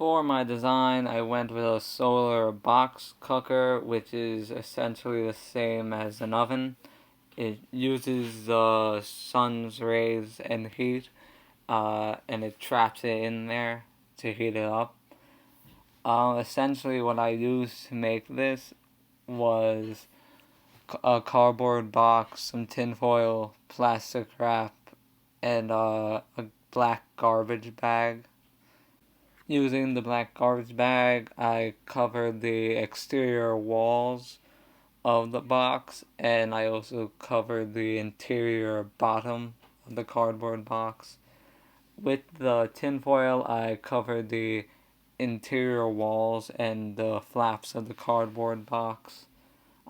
For my design, I went with a solar box cooker, which is essentially the same as an oven. It uses the sun's rays and heat, and it traps it in there to heat it up. Essentially, what I used to make this was a cardboard box, some tinfoil, plastic wrap, and a black garbage bag. Using the black garbage bag, I covered the exterior walls of the box, and I also covered the interior bottom of the cardboard box. With the tinfoil, I covered the interior walls and the flaps of the cardboard box.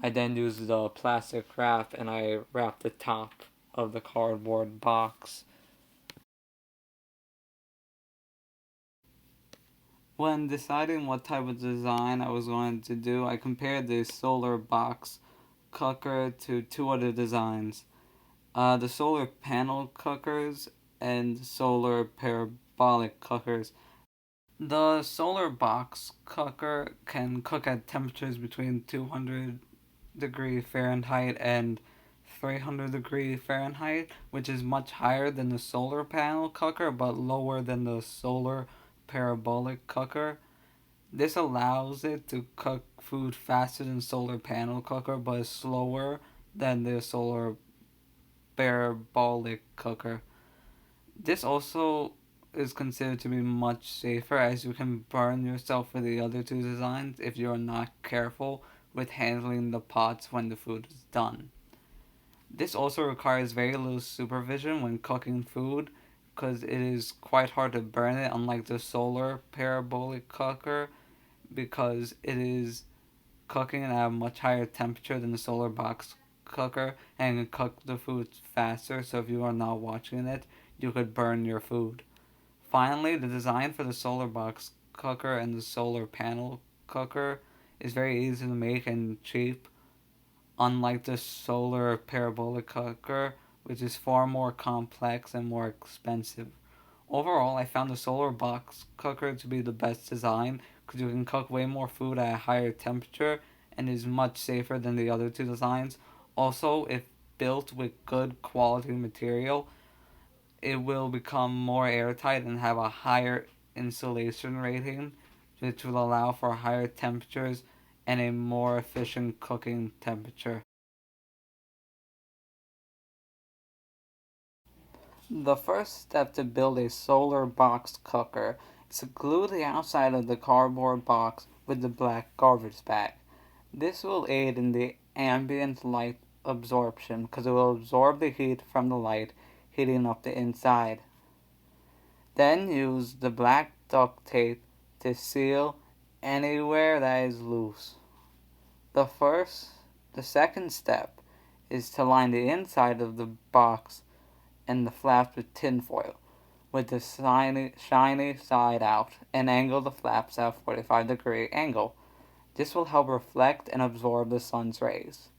I then used the plastic wrap and I wrapped the top of the cardboard box. When deciding what type of design I was going to do, I compared the solar box cooker to two other designs. The solar panel cookers and solar parabolic cookers. The solar box cooker can cook at temperatures between 200 Fahrenheit and 300 Fahrenheit, which is much higher than the solar panel cooker but lower than the solar parabolic cooker. This allows it to cook food faster than solar panel cooker but is slower than the solar parabolic cooker. This also is considered to be much safer as you can burn yourself with the other two designs if you are not careful with handling the pots when the food is done. This also requires very little supervision when cooking food because it is quite hard to burn it, unlike the solar parabolic cooker, because it is cooking at a much higher temperature than the solar box cooker and can cook the food faster, so if you are not watching it, you could burn your food. Finally, the design for the solar box cooker and the solar panel cooker is very easy to make and cheap, unlike the solar parabolic cooker, which is far more complex and more expensive. Overall, I found the solar box cooker to be the best design because you can cook way more food at a higher temperature and is much safer than the other two designs. Also, if built with good quality material, it will become more airtight and have a higher insulation rating, which will allow for higher temperatures and a more efficient cooking temperature. The first step to build a solar box cooker is to glue the outside of the cardboard box with the black garbage bag. This will aid in the ambient light absorption because it will absorb the heat from the light, heating up the inside. Then use the black duct tape to seal anywhere that is loose. The second step is to line the inside of the box and the flaps with tinfoil, with the shiny side out, and angle the flaps at a 45-degree angle. This will help reflect and absorb the sun's rays.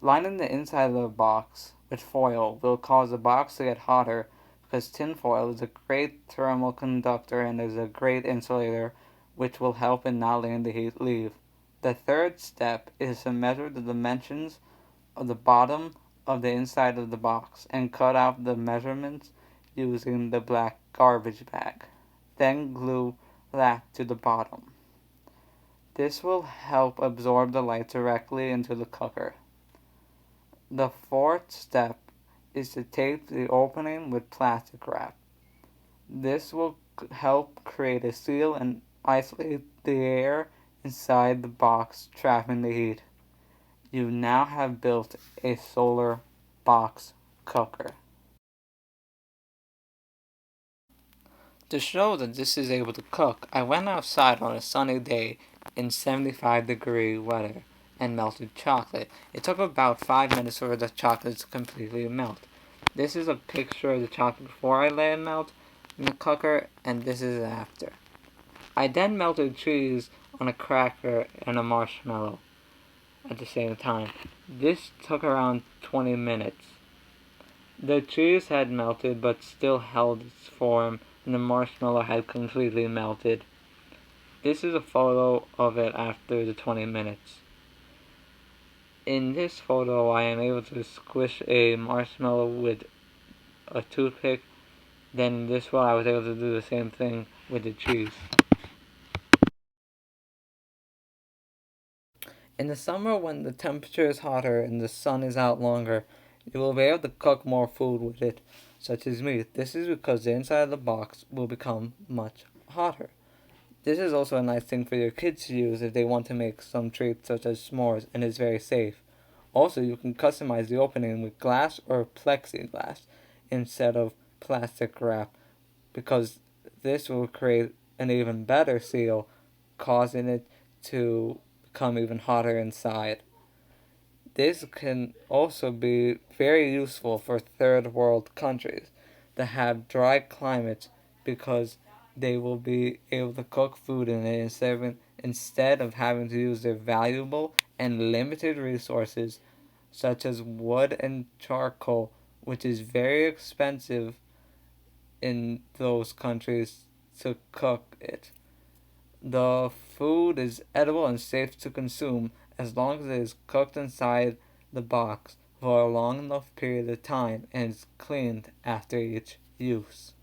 Lining the inside of the box with foil will cause the box to get hotter because tinfoil is a great thermal conductor and is a great insulator, which will help in not letting the heat leave. The third step is to measure the dimensions of the bottom of the inside of the box and cut out the measurements using the black garbage bag. Then glue that to the bottom. This will help absorb the light directly into the cooker. The fourth step is to tape the opening with plastic wrap. This will help create a seal and isolate the air inside the box, trapping the heat. You now have built a solar box cooker. To show that this is able to cook, I went outside on a sunny day in 75-degree weather and melted chocolate. It took about 5 minutes for the chocolate to completely melt. This is a picture of the chocolate before I let it melt in the cooker, and this is after. I then melted cheese on a cracker and a marshmallow at the same time. This took around 20 minutes. The cheese had melted but still held its form, and the marshmallow had completely melted. This is a photo of it after the 20 minutes. In this photo, I am able to squish a marshmallow with a toothpick. Then in this one, I was able to do the same thing with the cheese. In the summer, when the temperature is hotter and the sun is out longer, you will be able to cook more food with it, such as meat. This is because the inside of the box will become much hotter. This is also a nice thing for your kids to use if they want to make some treats such as s'mores, and is very safe. Also, you can customize the opening with glass or plexiglass instead of plastic wrap, because this will create an even better seal, causing it to become even hotter inside. This can also be very useful for third world countries that have dry climates, because they will be able to cook food in it instead of having to use their valuable and limited resources such as wood and charcoal, which is very expensive in those countries to cook it. The food is edible and safe to consume as long as it is cooked inside the box for a long enough period of time and is cleaned after each use.